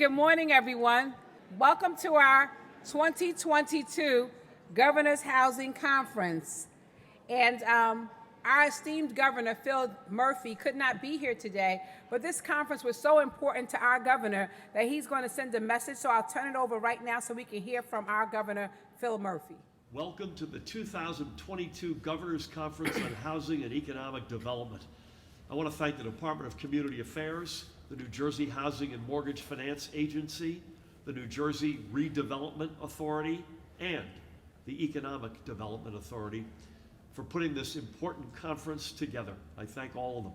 good morning, everyone. Welcome to our 2022 Governor's Housing Conference. And our esteemed Governor, Phil Murphy, could not be here today, but this conference was so important to our governor that he's going to send a message, so I'll turn it over right now so we can hear from our Governor, Phil Murphy. Welcome to the 2022 Governor's Conference on Housing and Economic Development. I want to thank the Department of Community Affairs, the New Jersey Housing and Mortgage Finance Agency, the New Jersey Redevelopment Authority, and the Economic Development Authority for putting this important conference together. I thank all of them.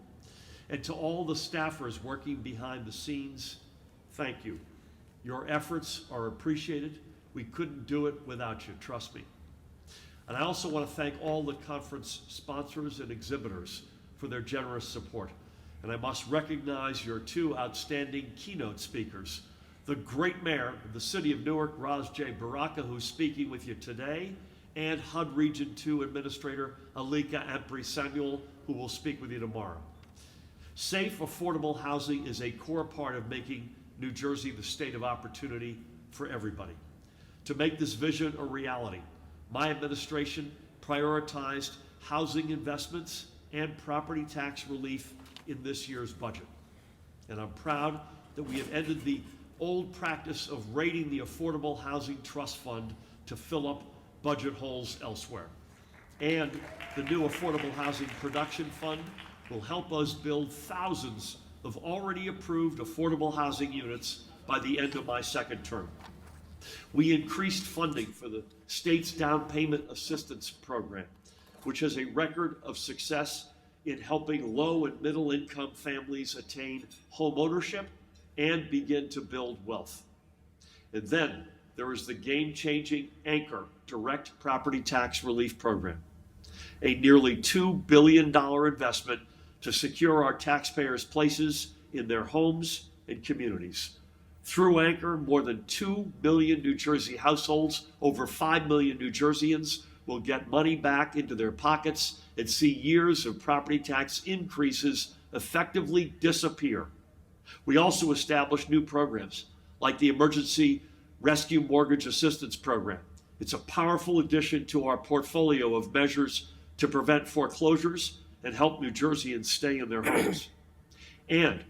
And to all the staffers working behind the scenes, thank you. Your efforts are appreciated. We couldn't do it without you, trust me. And I also want to thank all the conference sponsors and exhibitors for their generous support. And I must recognize your two outstanding keynote speakers, the great mayor of the city of Newark, Raz J. Baraka, who's speaking with you today, and HUD Region 2 Administrator Alika Ampry-Samuel, who will speak with you tomorrow. Safe, affordable housing is a core part of making New Jersey the state of opportunity for everybody. To make this vision a reality, my administration prioritized housing investments and property tax relief in this year's budget. And I'm proud that we have ended the old practice of raiding the Affordable Housing Trust Fund to fill up budget holes elsewhere. And the new Affordable Housing Production Fund will help us build thousands of already approved affordable housing units by the end of my second term. We increased funding for the state's down payment assistance program, which has a record of success in helping low and middle income families attain home ownership and begin to build wealth. And then there is the game-changing Anchor Direct Property Tax Relief Program, a nearly $2 billion investment to secure our taxpayers' places in their homes and communities. Through Anchor, more than 2 million New Jersey households, over 5 million New Jerseyans, will get money back into their pockets and see years of property tax increases effectively disappear. We also established new programs like the Emergency Rescue Mortgage Assistance Program. It's a powerful addition to our portfolio of measures to prevent foreclosures and help New Jerseyans stay in their homes. And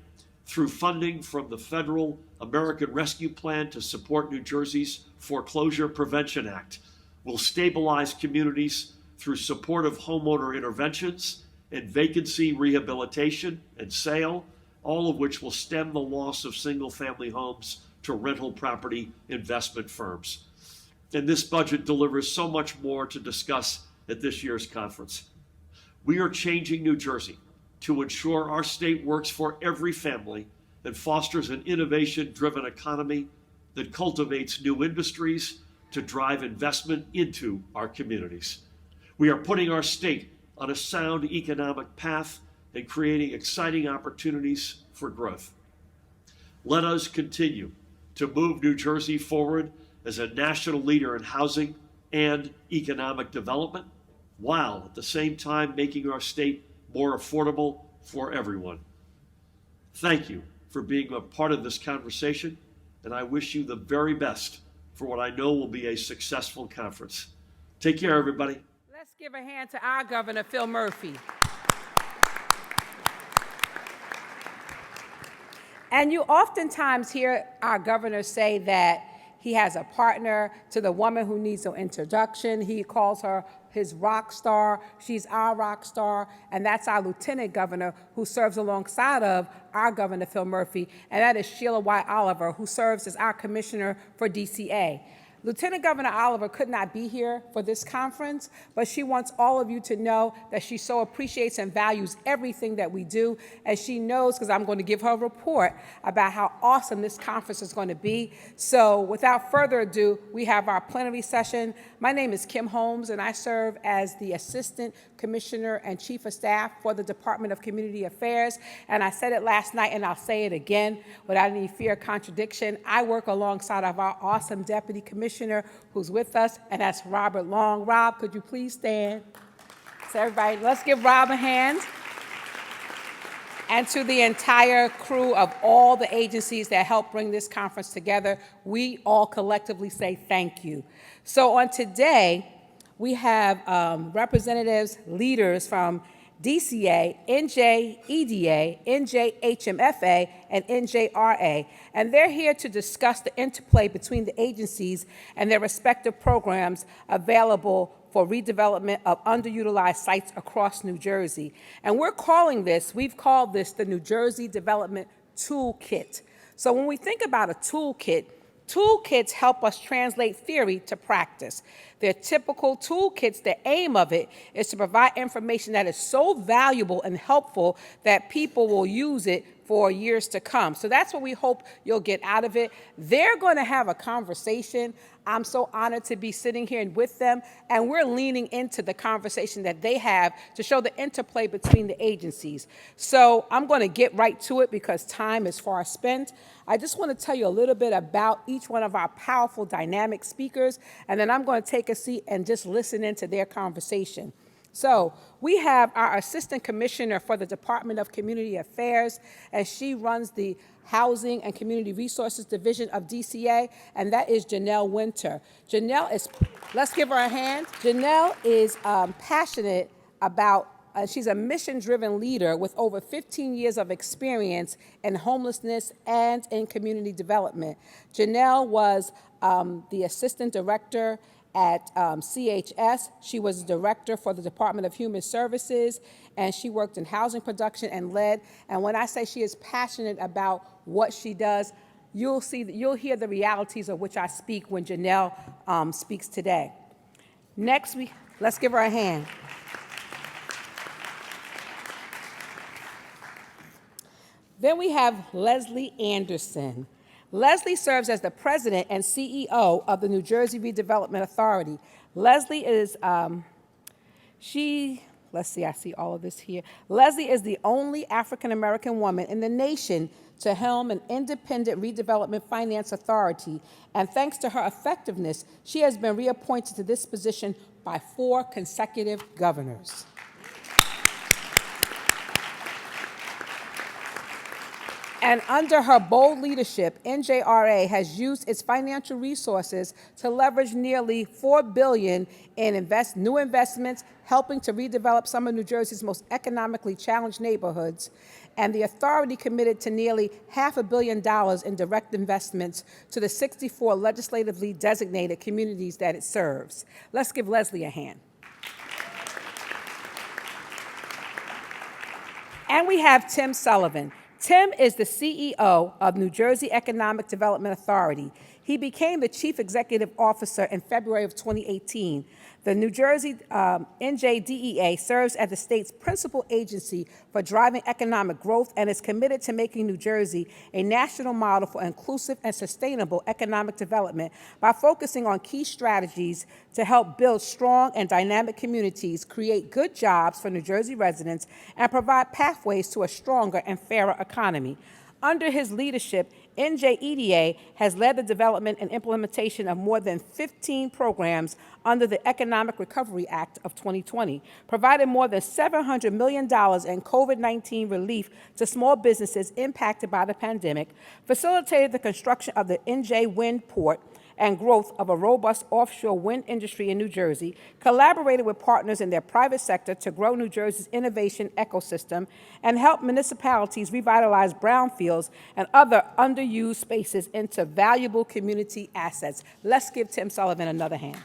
through funding from the Federal American Rescue Plan to support New Jersey's Foreclosure Prevention Act, we'll stabilize communities through supportive homeowner interventions and vacancy rehabilitation and sale, all of which will stem the loss of single-family homes to rental property investment firms. And this budget delivers so much more to discuss at this year's conference. We are changing New Jersey to ensure our state works for every family and fosters an innovation-driven economy that cultivates new industries to drive investment into our communities. We are putting our state on a sound economic path and creating exciting opportunities for growth. Let us continue to move New Jersey forward as a national leader in housing and economic development, while at the same time making our state more affordable for everyone. Thank you for being a part of this conversation, and I wish you the very best for what I know will be a successful conference. Take care, everybody. Let's give a hand to our Governor, Phil Murphy. And you oftentimes hear our governor say that he has a partner to the woman who needs no introduction. He calls her his rock star. She's our rock star. And that's our lieutenant governor who serves alongside of our Governor Phil Murphy. And that is Sheila Y. Oliver, who serves as our commissioner for DCA. Lieutenant Governor Oliver could not be here for this conference, but she wants all of you to know that she so appreciates and values everything that we do, as she knows, because I'm going to give her a report about how awesome this conference is going to be. So without further ado, we have our plenary session. My name is Kim Holmes, and I serve as the Assistant Commissioner and Chief of Staff for the Department of Community Affairs. And I said it last night, and I'll say it again without any fear of contradiction. I work alongside of our awesome Deputy Commissioner who's with us, and that's Robert Long. Rob, could you please stand? So everybody, let's give Rob a hand. And to the entire crew of all the agencies that helped bring this conference together, we all collectively say thank you. So on today, we have representatives, leaders from DCA, NJEDA, NJHMFA, and NJRA, and they're here to discuss the interplay between the agencies and their respective programs available for redevelopment of underutilized sites across New Jersey. And we've called this the New Jersey Development Toolkit. So when we think about a toolkit, toolkits help us translate theory to practice. They're typical toolkits. The aim of it is to provide information that is so valuable and helpful that people will use it for years to come. So that's what we hope you'll get out of it. They're going to have a conversation. I'm so honored to be sitting here with them, and we're leaning into the conversation that they have to show the interplay between the agencies. So I'm going to get right to it because time is far spent. I just want to tell you a little bit about each one of our powerful, dynamic speakers, and then I'm going to take a seat and just listen into their conversation. So we have our Assistant Commissioner for the Department of Community Affairs, and she runs the Housing and Community Resources Division of DCA, and that is Janelle Winter. Let's give her a hand. Janelle is passionate about she's a mission-driven leader with over 15 years of experience in homelessness and in community development. Janelle was the Assistant Director at CHS. She was director for the Department of Human Services, and she worked in housing production and led. And when I say she is passionate about what she does, you'll hear the realities of which I speak when Janelle speaks today. Next, let's give her a hand. Then we have Leslie Anderson. Leslie serves as the president and CEO of the New Jersey Redevelopment Authority. Leslie is, I see all of this here. Leslie is the only African-American woman in the nation to helm an independent redevelopment finance authority, and thanks to her effectiveness, she has been reappointed to this position by 4 consecutive governors. And under her bold leadership, NJRA has used its financial resources to leverage nearly $4 billion in new investments, helping to redevelop some of New Jersey's most economically challenged neighborhoods. And the authority committed to nearly $500 million in direct investments to the 64 legislatively designated communities that it serves. Let's give Leslie a hand. And we have Tim Sullivan. Tim is the CEO of New Jersey Economic Development Authority. He became the Chief Executive Officer in February of 2018. The New Jersey NJDEA serves as the state's principal agency for driving economic growth and is committed to making New Jersey a national model for inclusive and sustainable economic development by focusing on key strategies to help build strong and dynamic communities, create good jobs for New Jersey residents, and provide pathways to a stronger and fairer economy. Under his leadership, NJEDA has led the development and implementation of more than 15 programs under the Economic Recovery Act of 2020, provided more than $700 million in COVID-19 relief to small businesses impacted by the pandemic, facilitated the construction of the NJ Wind Port and growth of a robust offshore wind industry in New Jersey, collaborated with partners in their private sector to grow New Jersey's innovation ecosystem, and help municipalities revitalize brownfields and other underused spaces into valuable community assets. Let's give Tim Sullivan another hand.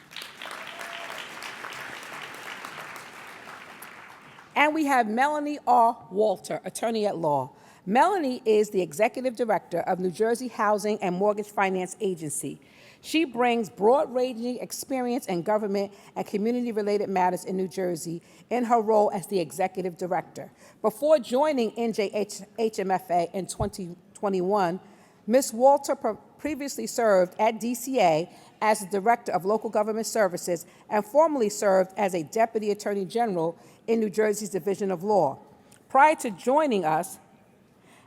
And we have Melanie R. Walter, attorney at law. Melanie is the executive director of New Jersey Housing and Mortgage Finance Agency. She brings broad-ranging experience in government and community-related matters in New Jersey in her role as the executive director. Before joining NJHMFA in 2021, Ms. Walter previously served at DCA as the Director of Local Government Services and formerly served as a Deputy Attorney General in New Jersey's Division of Law. Prior to joining us,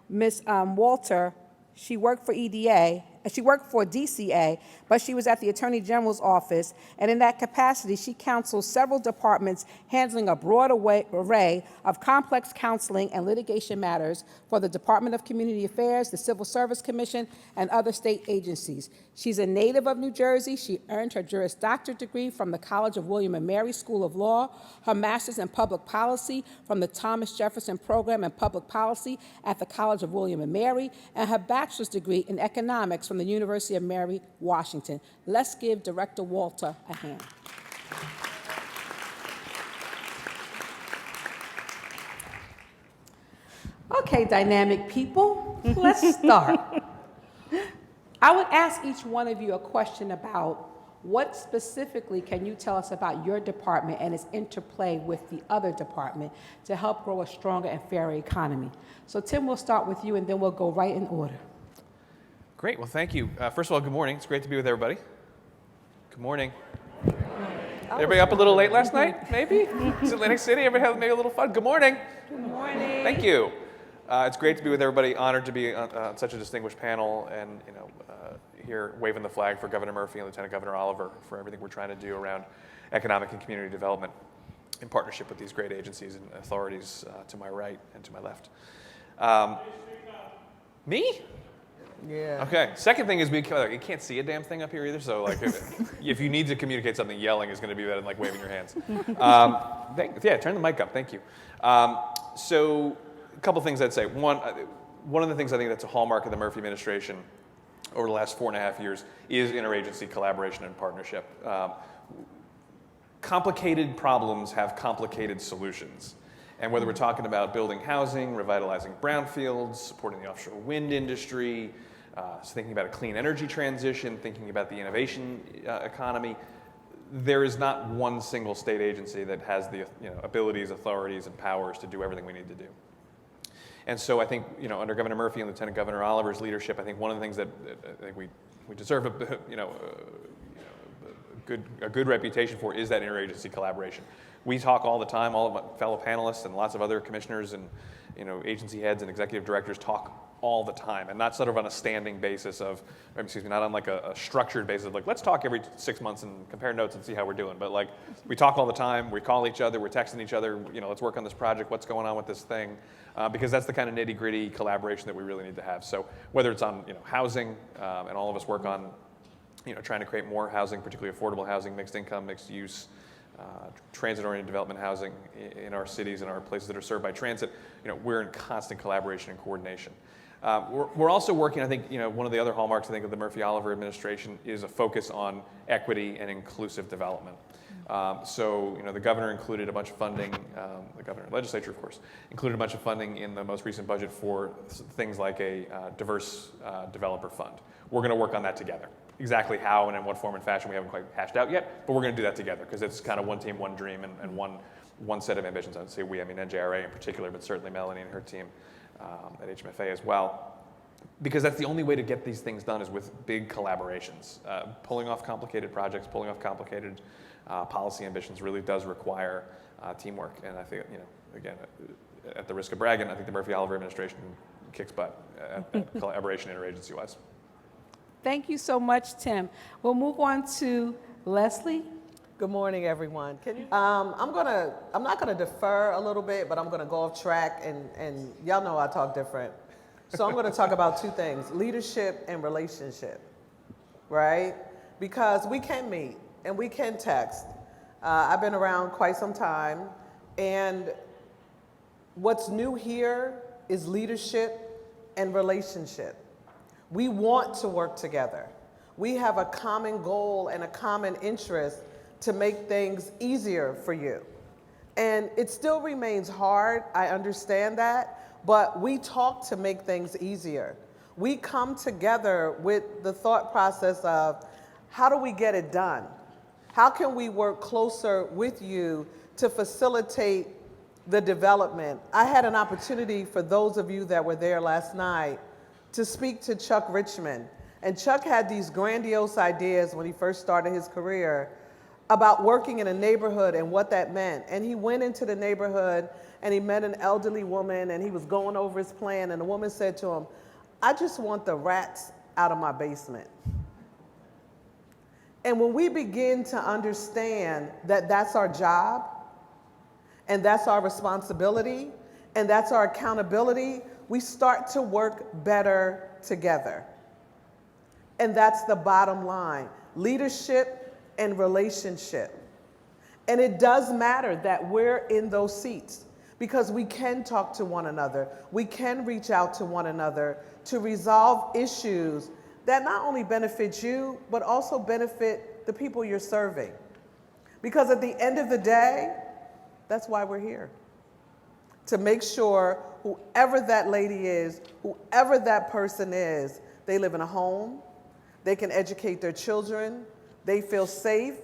Ms. Walter, she worked for EDA She worked for DCA, but she was at the Attorney General's office, and in that capacity, she counseled several departments handling a broad array of complex counseling and litigation matters for the Department of Community Affairs, the Civil Service Commission, and other state agencies. She's a native of New Jersey. She earned her Juris Doctor degree from the College of William and Mary School of Law, her master's in public policy from the Thomas Jefferson Program in Public Policy at the College of William and Mary, and her bachelor's degree in economics from the University of Mary, Washington. Let's give Director Walter a hand. Okay, dynamic people, let's start. I would ask each one of you a question about what specifically can you tell us about your department and its interplay with the other department to help grow a stronger and fairer economy. So Tim, we'll start with you and then we'll go right in order. Great, well thank you. First of all, good morning. It's great to be with everybody. Good morning. Everybody up a little late last night, maybe? It's Atlantic City, everybody had maybe a little fun. Good morning. Good morning. Thank you. It's great to be with everybody. Honored to be on such a distinguished panel and here waving the flag for Governor Murphy and Lieutenant Governor Oliver for everything we're trying to do around economic and community development in partnership with these great agencies and authorities to my right and to my left. Me? Yeah. Okay. Second thing is you can't see a damn thing up here either. So like, if you need to communicate something, yelling is going to be better than like waving your hands. Yeah, turn the mic up. Thank you. So a couple things I'd say. One of the things I think that's a hallmark of the Murphy administration over the last 4.5 years is interagency collaboration and partnership. Complicated problems have complicated solutions. And whether we're talking about building housing, revitalizing brownfields, supporting the offshore wind industry, thinking about a clean energy transition, thinking about the innovation economy, there is not one single state agency that has the abilities, authorities, and powers to do everything we need to do. And so I think under Governor Murphy and Lieutenant Governor Oliver's leadership, I think one of the things that I think we deserve a good reputation for is that interagency collaboration. We talk all the time, all of my fellow panelists and lots of other commissioners and agency heads and executive directors talk all the time, and not sort of on a standing basis not on like a structured basis of like, let's talk every 6 months and compare notes and see how we're doing. But like, we talk all the time, we call each other, we're texting each other, let's work on this project, what's going on with this thing, because that's the kind of nitty-gritty collaboration that we really need to have. So whether it's on housing, and all of us work on trying to create more housing, particularly affordable housing, mixed income, mixed use, transit-oriented development housing in our cities and our places that are served by transit, we're in constant collaboration and coordination. We're also working, I think, one of the other hallmarks, I think, of the Murphy-Oliver administration is a focus on equity and inclusive development. So, the governor included a bunch of funding, the governor and legislature, of course, included a bunch of funding in the most recent budget for things like a diverse developer fund. We're going to work on that together. Exactly how and in what form and fashion we haven't quite hashed out yet, but we're going to do that together because it's kind of one team, one dream, and one set of ambitions. I would say we, I mean NJRA in particular, but certainly Melanie and her team at HMFA as well. Because that's the only way to get these things done is with big collaborations. Pulling off complicated projects, pulling off complicated policy ambitions really does require teamwork. And I think, again, at the risk of bragging, I think the Murphy-Oliver administration kicks butt at collaboration interagency-wise. Thank you so much, Tim. We'll move on to Leslie. Good morning, everyone. I'm not gonna defer a little bit, but I'm gonna go off track, and y'all know I talk different. So I'm gonna talk about two things: leadership and relationship, right? Because we can meet and we can text. I've been around quite some time, and what's new here is leadership and relationship. We want to work together. We have a common goal and a common interest to make things easier for you. And it still remains hard, I understand that, but we talk to make things easier. We come together with the thought process of, how do we get it done? How can we work closer with you to facilitate the development? I had an opportunity, for those of you that were there last night, to speak to Chuck Richmond. And Chuck had these grandiose ideas when he first started his career about working in a neighborhood and what that meant. And he went into the neighborhood and he met an elderly woman and he was going over his plan, and the woman said to him, I just want the rats out of my basement. And when we begin to understand that that's our job, and that's our responsibility, and that's our accountability, we start to work better together. And that's the bottom line, leadership and relationship. And it does matter that we're in those seats because we can talk to one another. We can reach out to one another to resolve issues that not only benefit you, but also benefit the people you're serving. Because at the end of the day, that's why we're here. To make sure whoever that lady is, whoever that person is, they live in a home, they can educate their children, they feel safe,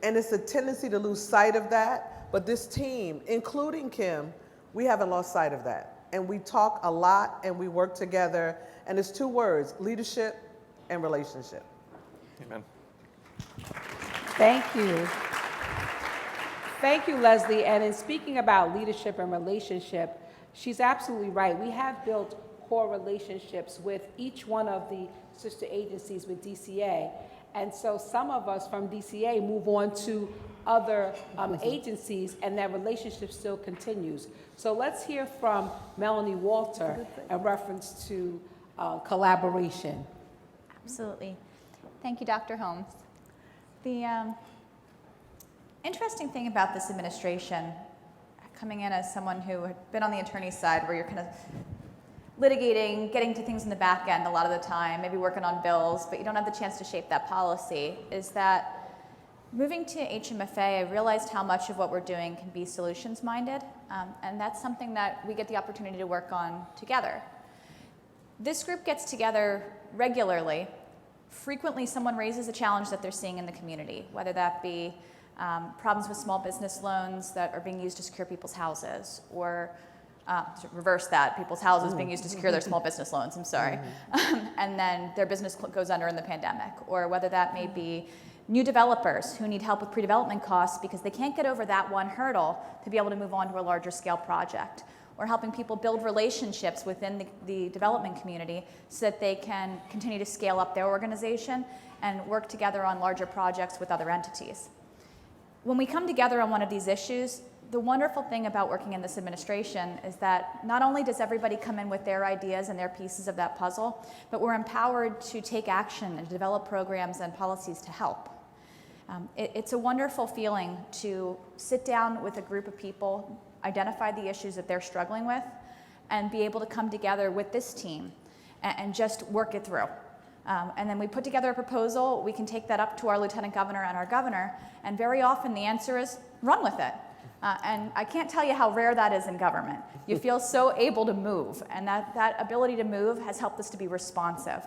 and it's a tendency to lose sight of that. But this team, including Kim, we haven't lost sight of that. And we talk a lot and we work together, and it's 2 words, leadership and relationship. Amen. Thank you. Thank you, Leslie. And in speaking about leadership and relationship, she's absolutely right. We have built core relationships with each one of the sister agencies with DCA. And so some of us from DCA move on to other agencies, and that relationship still continues. So let's hear from Melanie Walter in reference to collaboration. Absolutely. Thank you, Dr. Holmes. The interesting thing about this administration, coming in as someone who had been on the attorney's side, where you're kind of litigating, getting to things in the back end a lot of the time, maybe working on bills, but you don't have the chance to shape that policy, is that moving to HMFA, I realized how much of what we're doing can be solutions-minded, and that's something that we get the opportunity to work on together. This group gets together regularly. Frequently, someone raises a challenge that they're seeing in the community, whether that be problems with small business loans that are being used to secure people's houses, or to reverse that, people's houses being used to secure their small business loans, I'm sorry, and then their business goes under in the pandemic, or whether that may be new developers who need help with pre-development costs because they can't get over that one hurdle to be able to move on to a larger scale project, or helping people build relationships within the development community so that they can continue to scale up their organization and work together on larger projects with other entities. When we come together on one of these issues, the wonderful thing about working in this administration is that not only does everybody come in with their ideas and their pieces of that puzzle, but we're empowered to take action and develop programs and policies to help. It's a wonderful feeling to sit down with a group of people, identify the issues that they're struggling with, and be able to come together with this team and just work it through. And then we put together a proposal, we can take that up to our lieutenant governor and our governor, and very often the answer is run with it. And I can't tell you how rare that is in government. You feel so able to move, and that ability to move has helped us to be responsive.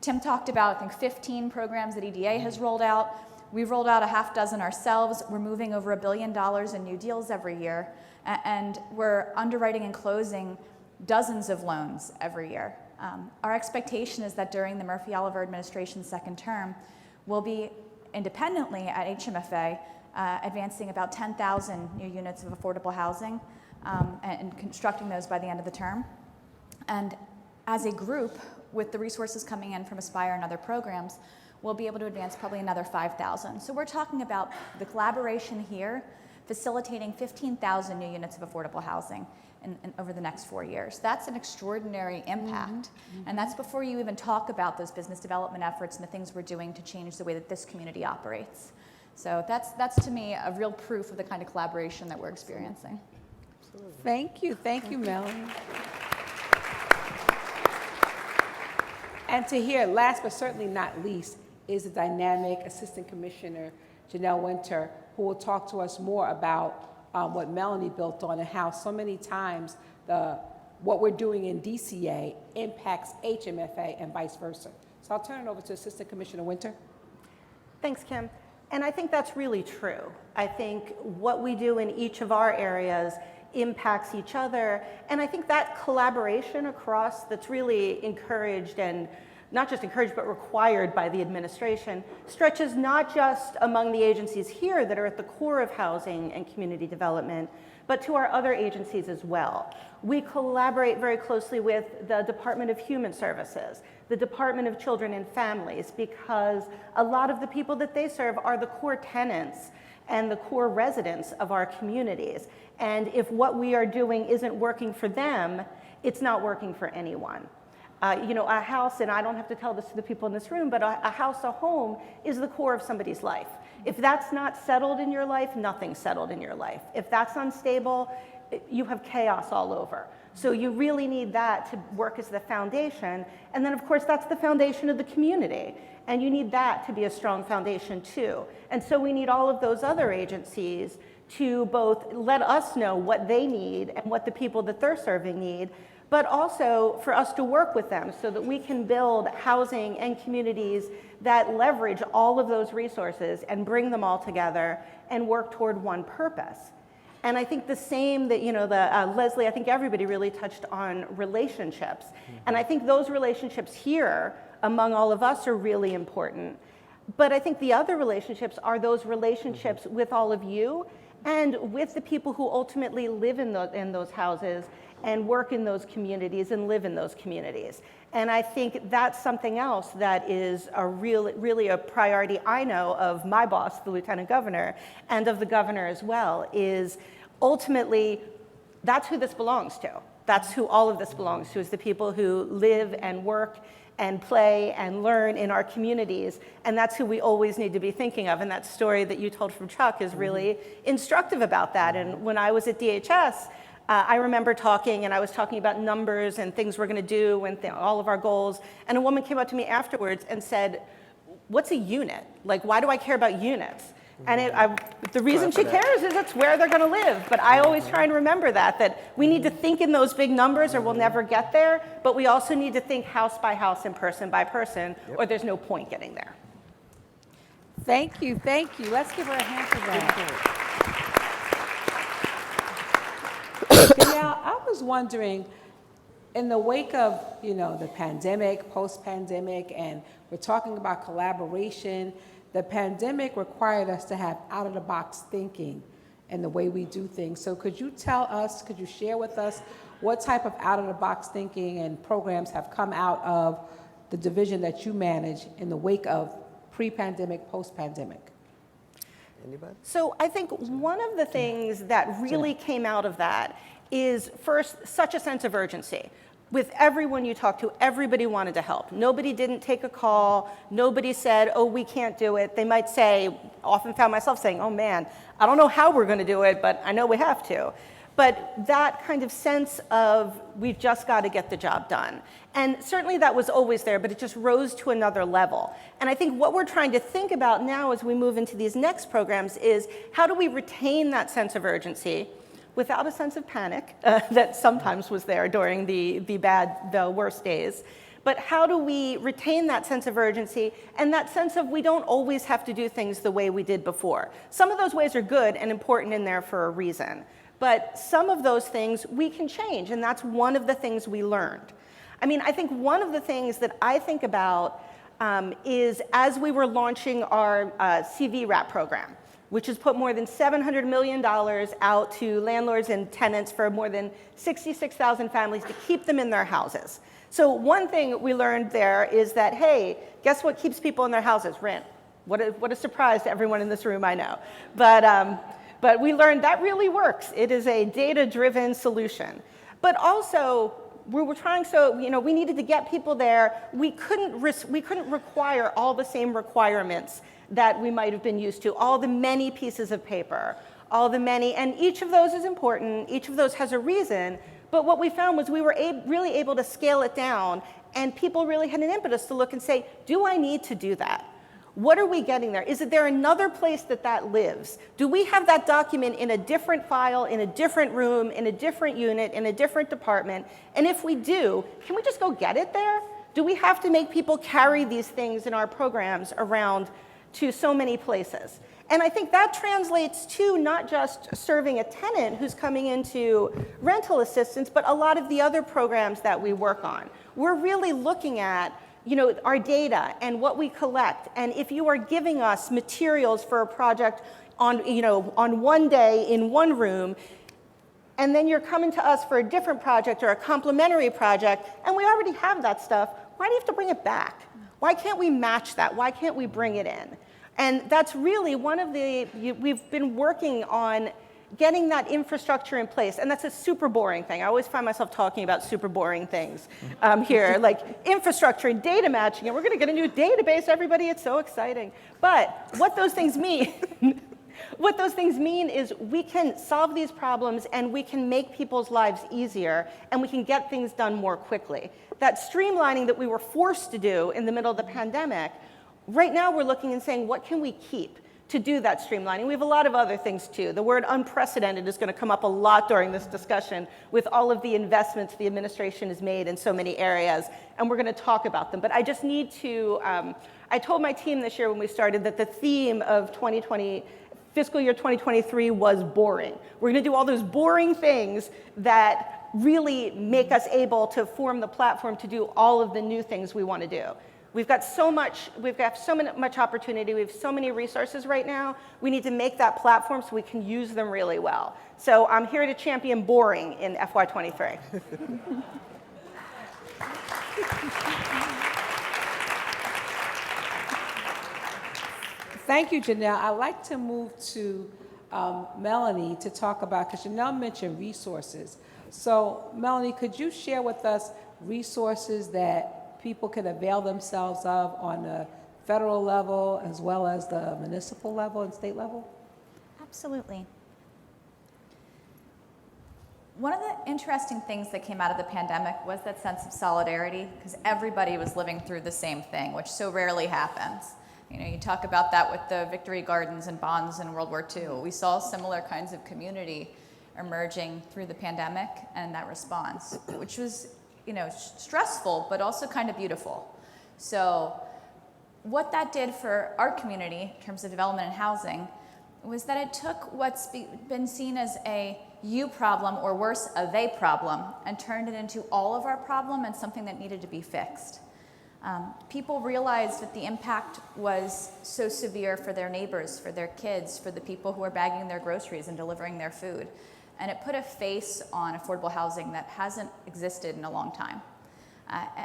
Tim talked about, I think, 15 programs that EDA has rolled out. We've rolled out a half dozen ourselves. We're moving over $1 billion in new deals every year, and we're underwriting and closing dozens of loans every year. Our expectation is that during the Murphy-Oliver administration's second term, we'll be independently at HMFA advancing about 10,000 new units of affordable housing and constructing those by the end of the term. And as a group, with the resources coming in from Aspire and other programs, we'll be able to advance probably another 5,000. So we're talking about the collaboration here facilitating 15,000 new units of affordable housing over the next 4 years. That's an extraordinary impact. And that's before you even talk about those business development efforts and the things we're doing to change the way that this community operates. So that's to me a real proof of the kind of collaboration that we're experiencing. Thank you, Melanie. And to hear, last but certainly not least, is the dynamic Assistant Commissioner Janelle Winter, who will talk to us more about what Melanie built on and how so many times what we're doing in DCA impacts HMFA and vice versa. So I'll turn it over to Assistant Commissioner Winter. Thanks, Kim. And I think that's really true. I think what we do in each of our areas impacts each other. And I think that collaboration across that's really encouraged, and not just encouraged, but required by the administration, stretches not just among the agencies here that are at the core of housing and community development, but to our other agencies as well. We collaborate very closely with the Department of Human Services, the Department of Children and Families, because a lot of the people that they serve are the core tenants and the core residents of our communities. And if what we are doing isn't working for them, it's not working for anyone. You know, a house, and I don't have to tell this to the people in this room, but a house, a home, is the core of somebody's life. If that's not settled in your life, nothing's settled in your life. If that's unstable, you have chaos all over. So you really need that to work as the foundation. And then, of course, that's the foundation of the community. And you need that to be a strong foundation, too. And so we need all of those other agencies to both let us know what they need and what the people that they're serving need, but also for us to work with them so that we can build housing and communities that leverage all of those resources and bring them all together and work toward one purpose. And I think the same that, you know, Leslie, I think everybody really touched on relationships. And I think those relationships here among all of us are really important. But I think the other relationships are those relationships with all of you and with the people who ultimately live in those houses and work in those communities and live in those communities. And I think that's something else that is really a priority, I know, of my boss, the Lieutenant Governor, and of the Governor as well, is ultimately that's who this belongs to. That's who all of this belongs to, is the people who live and work and play and learn in our communities. And that's who we always need to be thinking of. And that story that you told from Chuck is really instructive about that. And when I was at DHS, I remember talking, and I was talking about numbers and things we're going to do and all of our goals. And a woman came up to me afterwards and said, "What's a unit? Like, why do I care about units?" And the reason she cares is it's where they're going to live. But I always try and remember that we need to think in those big numbers or we'll never get there. But we also need to think house by house and person by person, or there's no point getting there. Thank you, thank you. Let's give her a hand for that. Now, I was wondering, in the wake of, you know, the pandemic, post-pandemic, and we're talking about collaboration, the pandemic required us to have out-of-the-box thinking in the way we do things. So could you share with us what type of out-of-the-box thinking and programs have come out of the division that you manage in the wake of pre-pandemic, post-pandemic? Anybody? So I think one of the things that really came out of that is, first, such a sense of urgency. With everyone you talk to, everybody wanted to help. Nobody didn't take a call. Nobody said, "Oh, we can't do it." They might say, often found myself saying, "Oh man, I don't know how we're going to do it, but I know we have to." But that kind of sense of we've just got to get the job done. And certainly that was always there, but it just rose to another level. And I think what we're trying to think about now as we move into these next programs is how do we retain that sense of urgency without a sense of panic that sometimes was there during the worst days. But how do we retain that sense of urgency and that sense of we don't always have to do things the way we did before? Some of those ways are good and important in there for a reason. But some of those things we can change, and that's one of the things we learned. I mean, I think one of the things that I think about is as we were launching our CV wrap program, which has put more than $700 million out to landlords and tenants for more than 66,000 families to keep them in their houses. So one thing we learned there is that, hey, guess what keeps people in their houses? Rent. What a surprise to everyone in this room, I know. But we learned that really works. It is a data-driven solution. But also, we were trying, so we needed to get people there. We couldn't require all the same requirements that we might have been used to, all the many pieces of paper, and each of those is important, each of those has a reason, but what we found was we were really able to scale it down, and people really had an impetus to look and say, do I need to do that? What are we getting there? Is there another place that lives? Do we have that document in a different file, in a different room, in a different unit, in a different department? And if we do, can we just go get it there? Do we have to make people carry these things in our programs around to so many places? And I think that translates to not just serving a tenant who's coming into rental assistance, but a lot of the other programs that we work on. We're really looking at our data and what we collect. And if you are giving us materials for a project on one day in one room, and then you're coming to us for a different project or a complementary project, and we already have that stuff, why do you have to bring it back? Why can't we match that? Why can't we bring it in? And that's really one of the, we've been working on getting that infrastructure in place, and that's a super boring thing. I always find myself talking about super boring things here, like infrastructure and data matching, and we're gonna get a new database, everybody, it's so exciting. But what those things mean, what those things mean is we can solve these problems and we can make people's lives easier and we can get things done more quickly. That streamlining that we were forced to do in the middle of the pandemic, right now we're looking and saying, what can we keep to do that streamlining? We have a lot of other things too. The word unprecedented is going to come up a lot during this discussion with all of the investments the administration has made in so many areas, and we're going to talk about them. But I just need to, I told my team this year when we started that the theme of 2020, fiscal year 2023 was boring. We're going to do all those boring things that really make us able to form the platform to do all of the new things we want to do. We've got so much opportunity, we have so many resources right now, we need to make that platform so we can use them really well. So I'm here to champion boring in FY23. Thank you, Janelle. I'd like to move to Melanie to talk about, because Janelle mentioned resources. So Melanie, could you share with us resources that people can avail themselves of on the federal level as well as the municipal level and state level? Absolutely. One of the interesting things that came out of the pandemic was that sense of solidarity, because everybody was living through the same thing, which so rarely happens. You know, you talk about that with the Victory Gardens and bonds in World War II. We saw similar kinds of community emerging through the pandemic and that response, which was, you know, stressful, but also kind of beautiful. So what that did for our community in terms of development and housing was that it took what's been seen as a you problem, or worse, a they problem, and turned it into all of our problem and something that needed to be fixed. People realized that the impact was so severe for their neighbors, for their kids, for the people who are bagging their groceries and delivering their food. And it put a face on affordable housing that hasn't existed in a long time.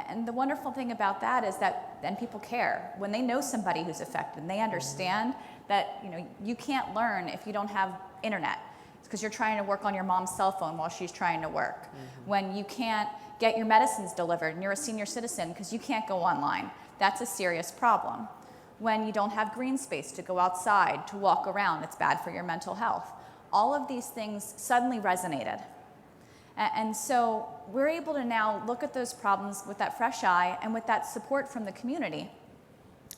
And the wonderful thing about that is that then people care. When they know somebody who's affected, and they understand that, you know, you can't learn if you don't have internet. It's because you're trying to work on your mom's cell phone while she's trying to work. When you can't get your medicines delivered and you're a senior citizen because you can't go online, that's a serious problem. When you don't have green space to go outside, to walk around, it's bad for your mental health. All of these things suddenly resonated. And so we're able to now look at those problems with that fresh eye and with that support from the community,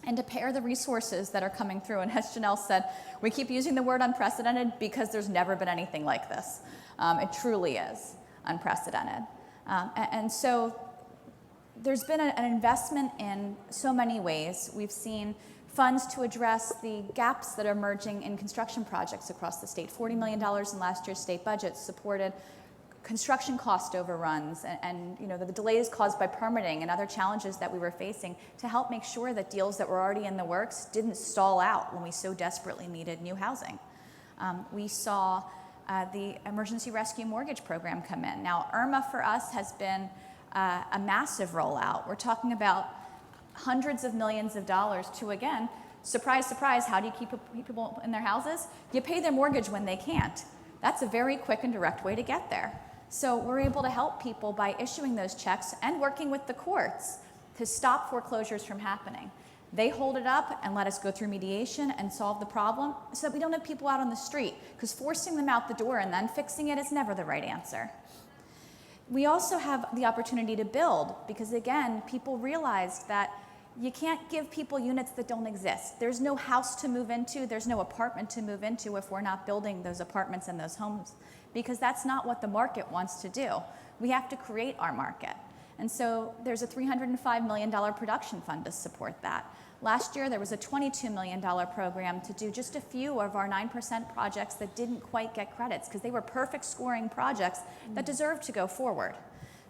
and to pair the resources that are coming through. And as Janelle said, we keep using the word unprecedented because there's never been anything like this. It truly is unprecedented. And so there's been an investment in so many ways. We've seen funds to address the gaps that are emerging in construction projects across the state. $40 million in last year's state budget supported construction cost overruns and you know, the delays caused by permitting and other challenges that we were facing to help make sure that deals that were already in the works didn't stall out when we so desperately needed new housing. We saw the Emergency Rescue Mortgage Program come in. Now, IRMA for us has been a massive rollout. We're talking about hundreds of millions of dollars to, again, surprise, surprise, how do you keep people in their houses? You pay their mortgage when they can't. That's a very quick and direct way to get there. So we're able to help people by issuing those checks and working with the courts to stop foreclosures from happening. They hold it up and let us go through mediation and solve the problem so that we don't have people out on the street, because forcing them out the door and then fixing it is never the right answer. We also have the opportunity to build, because again, people realized that you can't give people units that don't exist. There's no house to move into, there's no apartment to move into if we're not building those apartments and those homes, because that's not what the market wants to do. We have to create our market. And so there's a $305 million production fund to support that. Last year, there was a $22 million program to do just a few of our 9% projects that didn't quite get credits, because they were perfect scoring projects that deserved to go forward.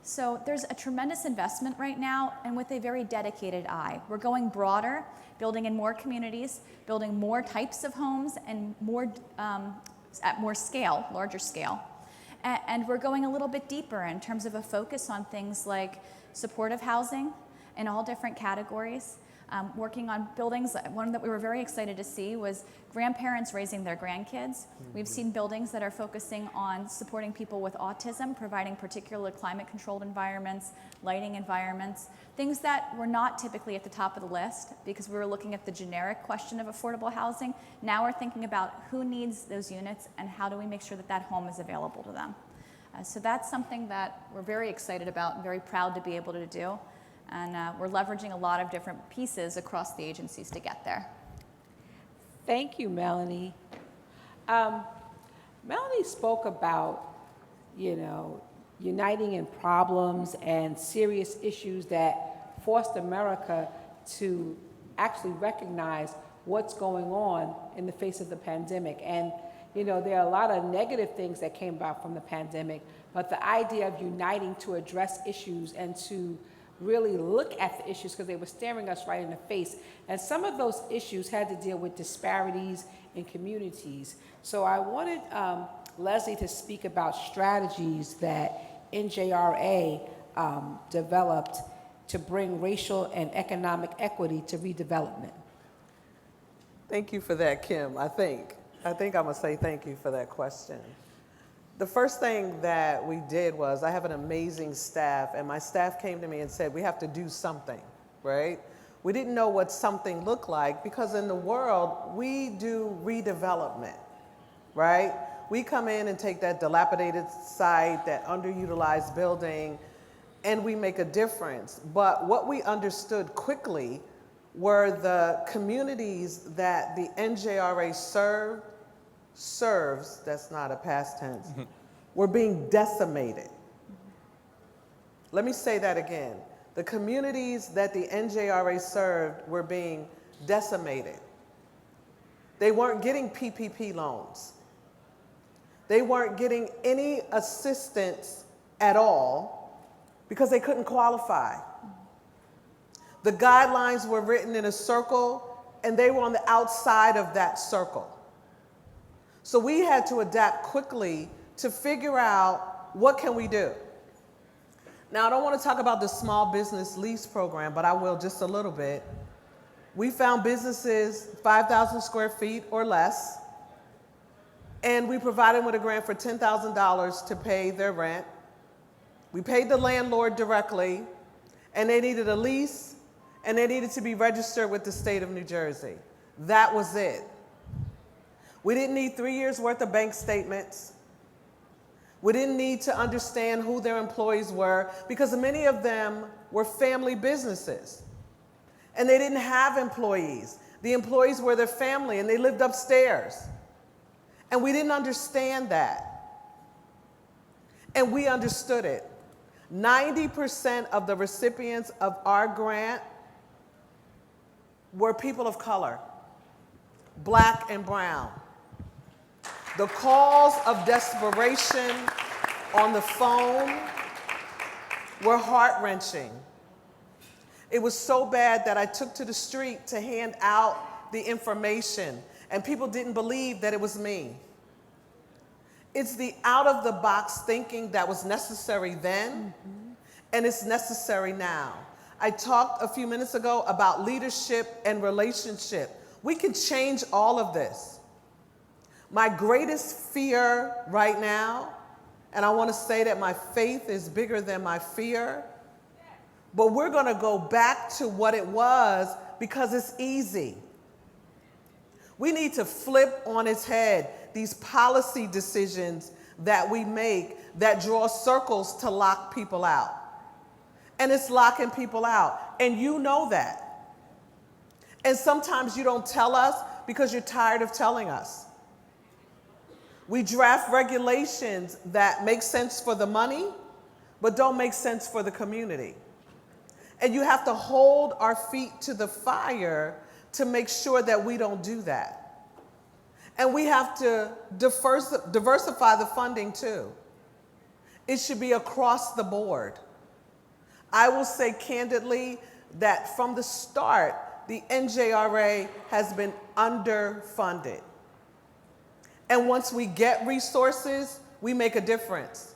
So there's a tremendous investment right now, and with a very dedicated eye. We're going broader, building in more communities, building more types of homes, and more at more scale, larger scale. And we're going a little bit deeper in terms of a focus on things like supportive housing in all different categories, working on buildings. One that we were very excited to see was grandparents raising their grandkids. We've seen buildings that are focusing on supporting people with autism, providing particular climate-controlled environments, lighting environments, things that were not typically at the top of the list because we were looking at the generic question of affordable housing. Now we're thinking about who needs those units and how do we make sure that that home is available to them. So that's something that we're very excited about and very proud to be able to do. And we're leveraging a lot of different pieces across the agencies to get there. Thank you, Melanie. Melanie spoke about, uniting in problems and serious issues that forced America to actually recognize what's going on in the face of the pandemic. And, there are a lot of negative things that came about from the pandemic, but the idea of uniting to address issues and to really look at the issues because they were staring us right in the face. And some of those issues had to deal with disparities in communities. So I wanted Leslie to speak about strategies that NJRA developed to bring racial and economic equity to redevelopment. Thank you for that, Kim. I think I'm gonna say thank you for that question. The first thing that we did was, I have an amazing staff, and my staff came to me and said, we have to do something, right? We didn't know what something looked like because in the world, we do redevelopment, right? We come in and take that dilapidated site, that underutilized building, and we make a difference. But what we understood quickly were the communities that the NJRA serves, that's not a past tense, were being decimated. Let me say that again. The communities that the NJRA served were being decimated. They weren't getting PPP loans. They weren't getting any assistance at all because they couldn't qualify. The guidelines were written in a circle and they were on the outside of that circle. So we had to adapt quickly to figure out what can we do. Now, I don't want to talk about the small business lease program, but I will just a little bit. We found businesses 5,000 square feet or less, and we provided them with a grant for $10,000 to pay their rent. We paid the landlord directly, and they needed a lease, and they needed to be registered with the state of New Jersey. That was it. We didn't need 3 years worth of bank statements. We didn't need to understand who their employees were because many of them were family businesses and they didn't have employees. The employees were their family and they lived upstairs. And we didn't understand that. And we understood it. 90% of the recipients of our grant were people of color, Black and brown. The calls of desperation on the phone were heart-wrenching. It was so bad that I took to the street to hand out the information, and people didn't believe that it was me. It's the out-of-the-box thinking that was necessary then, and it's necessary now. I talked a few minutes ago about leadership and relationship. We can change all of this. My greatest fear right now, and I want to say that my faith is bigger than my fear, but we're going to go back to what it was because it's easy. We need to flip on its head these policy decisions that we make that draw circles to lock people out. And it's locking people out, and you know that. And sometimes you don't tell us because you're tired of telling us. We draft regulations that make sense for the money, but don't make sense for the community. And you have to hold our feet to the fire to make sure that we don't do that. And we have to diversify the funding too. It should be across the board. I will say candidly that from the start, the NJRA has been underfunded. And once we get resources, we make a difference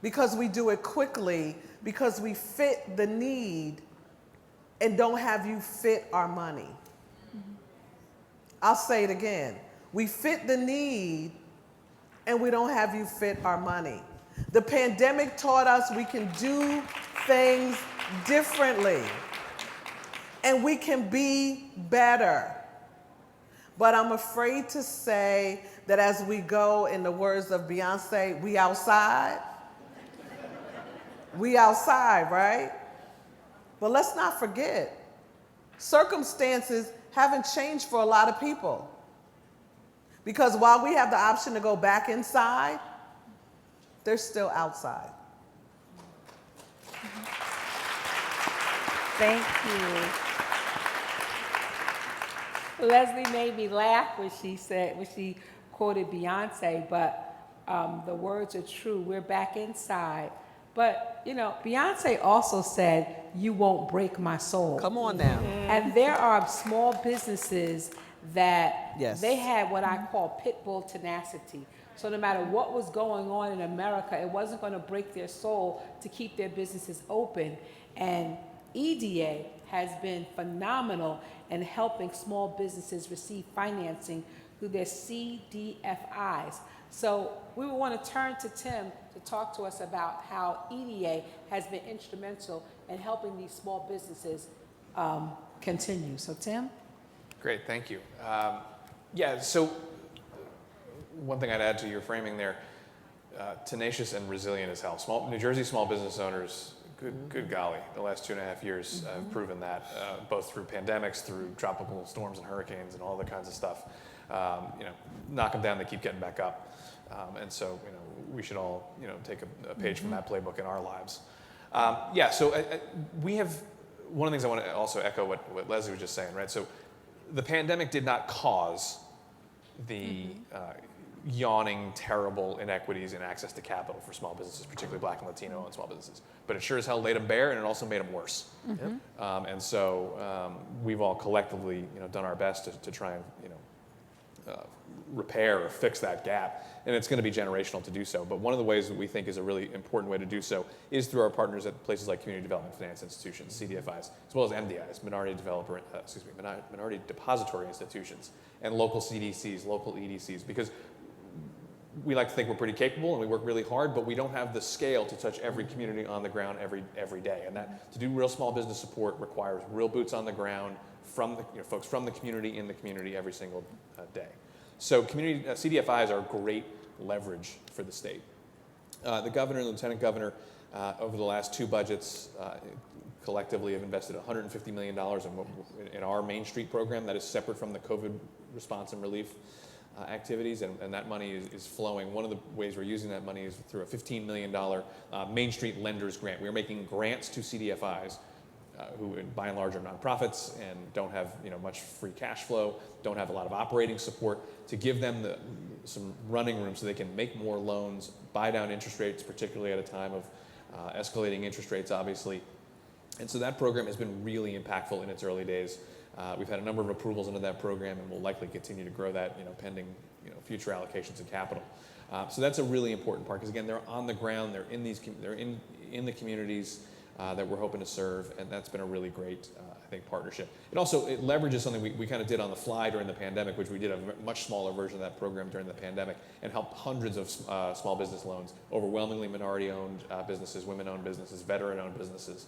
because we do it quickly, because we fit the need and don't have you fit our money. I'll say it again. We fit the need and we don't have you fit our money. The pandemic taught us we can do things differently and we can be better. But I'm afraid to say that as we go, in the words of Beyonce, we outside. We outside, right? But let's not forget, circumstances haven't changed for a lot of people. Because while we have the option to go back inside, they're still outside. Thank you. Leslie made me laugh when she quoted Beyonce, but the words are true. We're back inside. But, you know, Beyonce also said, "You won't break my soul." Come on now. And there are small businesses that Yes. they had what I call pit bull tenacity. So no matter what was going on in America, it wasn't going to break their soul to keep their businesses open. And EDA has been phenomenal in helping small businesses receive financing through their CDFIs. So we would want to turn to Tim to talk to us about how EDA has been instrumental in helping these small businesses continue. So Tim? Great, thank you. Yeah, so one thing I'd add to your framing there, tenacious and resilient as hell. New Jersey small business owners, good golly, the last 2.5 years have proven that, both through pandemics, through tropical storms and hurricanes and all the kinds of stuff. You know, knock them down, they keep getting back up. And so, you know, we should all, you know, take a page from that playbook in our lives. Yeah, so we have, one of the things I want to also echo what Leslie was just saying, right? So the pandemic did not cause the yawning, terrible inequities in access to capital for small businesses, particularly Black and Latino-owned small businesses. But it sure as hell laid them bare, and it also made them worse. And so we've all collectively, you know, done our best to try and, you know, repair or fix that gap, and it's going to be generational to do so. But one of the ways that we think is a really important way to do so is through our partners at places like Community Development Finance Institutions, CDFIs, as well as MDIs, Minority Depository Institutions, and local CDCs, local EDCs, because we like to think we're pretty capable and we work really hard, but we don't have the scale to touch every community on the ground every day. And that to do real small business support requires real boots on the ground from the folks from the community in the community every single day. So community CDFIs are great leverage for the state. The governor and lieutenant governor over the last 2 budgets collectively have invested $150 million in our Main Street program that is separate from the COVID response and relief activities, and that money is flowing. One of the ways we're using that money is through a $15 million Main Street Lenders Grant. We're making grants to CDFIs who by and large are nonprofits and don't have much free cash flow, don't have a lot of operating support, to give them some running room so they can make more loans, buy down interest rates, particularly at a time of escalating interest rates, obviously. And so that program has been really impactful in its early days. We've had a number of approvals into that program, and we'll likely continue to grow that, pending future allocations of capital. So that's a really important part, because again, they're on the ground, they're in the communities that we're hoping to serve, and that's been a really great, I think, partnership. It leverages something we kind of did on the fly during the pandemic, which we did a much smaller version of that program during the pandemic, and helped hundreds of small business loans, overwhelmingly minority-owned businesses, women-owned businesses, veteran-owned businesses,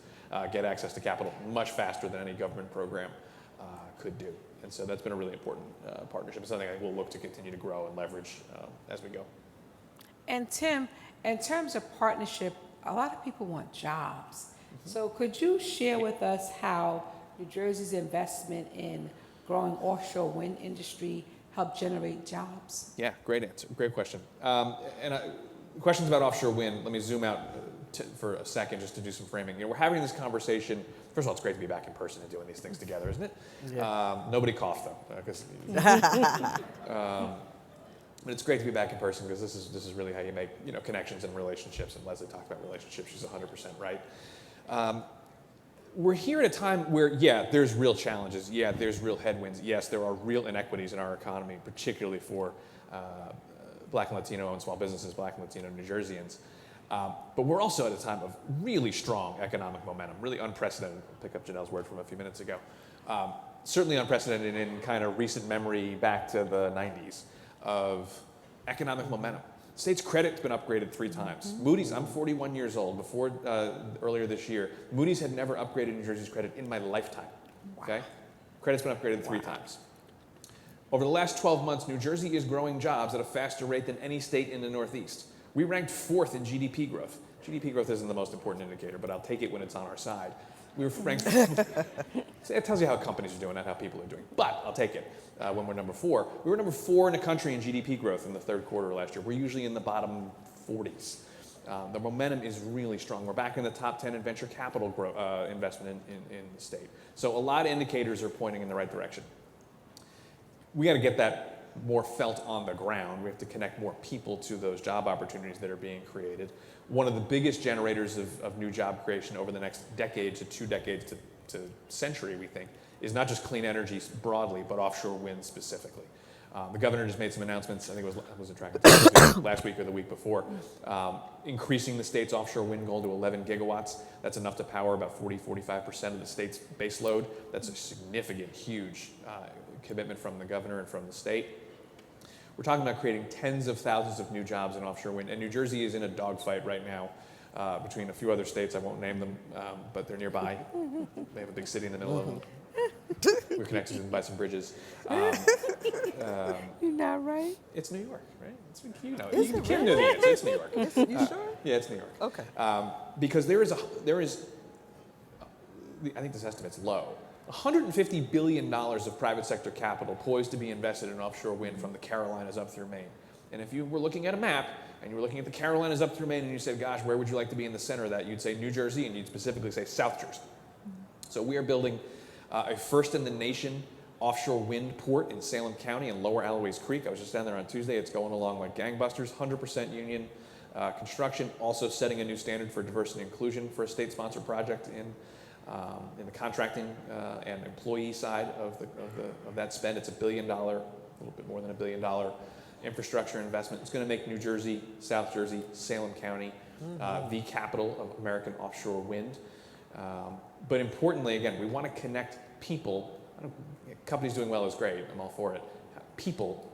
get access to capital much faster than any government program could do. And so that's been a really important partnership. It's something I think we'll look to continue to grow and leverage as we go. And Tim, in terms of partnership, a lot of people want jobs. So could you share with us how New Jersey's investment in growing offshore wind industry helped generate jobs? Yeah, great answer. Great question. Questions about offshore wind, let me zoom out for a second just to do some framing. We're having this conversation. First of all, it's great to be back in person and doing these things together, isn't it? Yeah. Nobody coughed though, but it's great to be back in person, because this is really how you make connections and relationships. And Leslie talked about relationships; she's 100% right. We're here at a time where, yeah, there's real challenges. Yeah, there's real headwinds. Yes, there are real inequities in our economy, particularly for Black and Latino-owned small businesses, Black and Latino New Jerseyans. But we're also at a time of really strong economic momentum, really unprecedented. I'll pick up Janelle's word from a few minutes ago. Certainly unprecedented in kind of recent memory back to the 90s of economic momentum. State's credit's been upgraded 3 times. Moody's, I'm 41 years old. Before earlier this year, Moody's had never upgraded New Jersey's credit in my lifetime. Okay? Credit's been upgraded 3 times. Over the last 12 months, New Jersey is growing jobs at a faster rate than any state in the Northeast. We ranked 4th in GDP growth. GDP growth isn't the most important indicator, but I'll take it when it's on our side. We were ranked. It tells you how companies are doing, not how people are doing. But I'll take it when we're number 4. We were number 4 in the country in GDP growth in the 3rd quarter of last year. We're usually in the bottom 40s. The momentum is really strong. We're back in the top 10 in venture capital investment in the state. So a lot of indicators are pointing in the right direction. We got to get that more felt on the ground. We have to connect more people to those job opportunities that are being created. One of the biggest generators of new job creation over the next decade to 2 decades to century, we think, is not just clean energy broadly, but offshore wind specifically. The governor just made some announcements, I think it was last week or the week before, increasing the state's offshore wind goal to 11 gigawatts. That's enough to power about 40-45% of the state's base load. That's a significant, huge commitment from the governor and from the state. We're talking about creating tens of thousands of new jobs in offshore wind, and New Jersey is in a dogfight right now between a few other states. I won't name them, but they're nearby. They have a big city in the middle of them. We're connected by some bridges. You're not right. It's New York, right? You know, Is it Kim really? knew the answer. It's New York. You sure? Yeah, it's New York. Okay. Because there is, I think this estimate's low, $150 billion of private sector capital poised to be invested in offshore wind from the Carolinas up through Maine. And if you were looking at a map and you were looking at the Carolinas up through Maine and you said, gosh, where would you like to be in the center of that? You'd say New Jersey, and you'd specifically say South Jersey. So we are building a first in the nation offshore wind port in Salem County in Lower Alloways Creek. I was just down there on Tuesday. It's going along like gangbusters, 100% union construction, also setting a new standard for diversity and inclusion for a state-sponsored project in the contracting and employee side of that spend. It's $1 billion, a little bit more than $1 billion infrastructure investment. It's going to make New Jersey, South Jersey, Salem County the capital of American offshore wind. But importantly, again, we want to connect people. Companies doing well is great. I'm all for it. People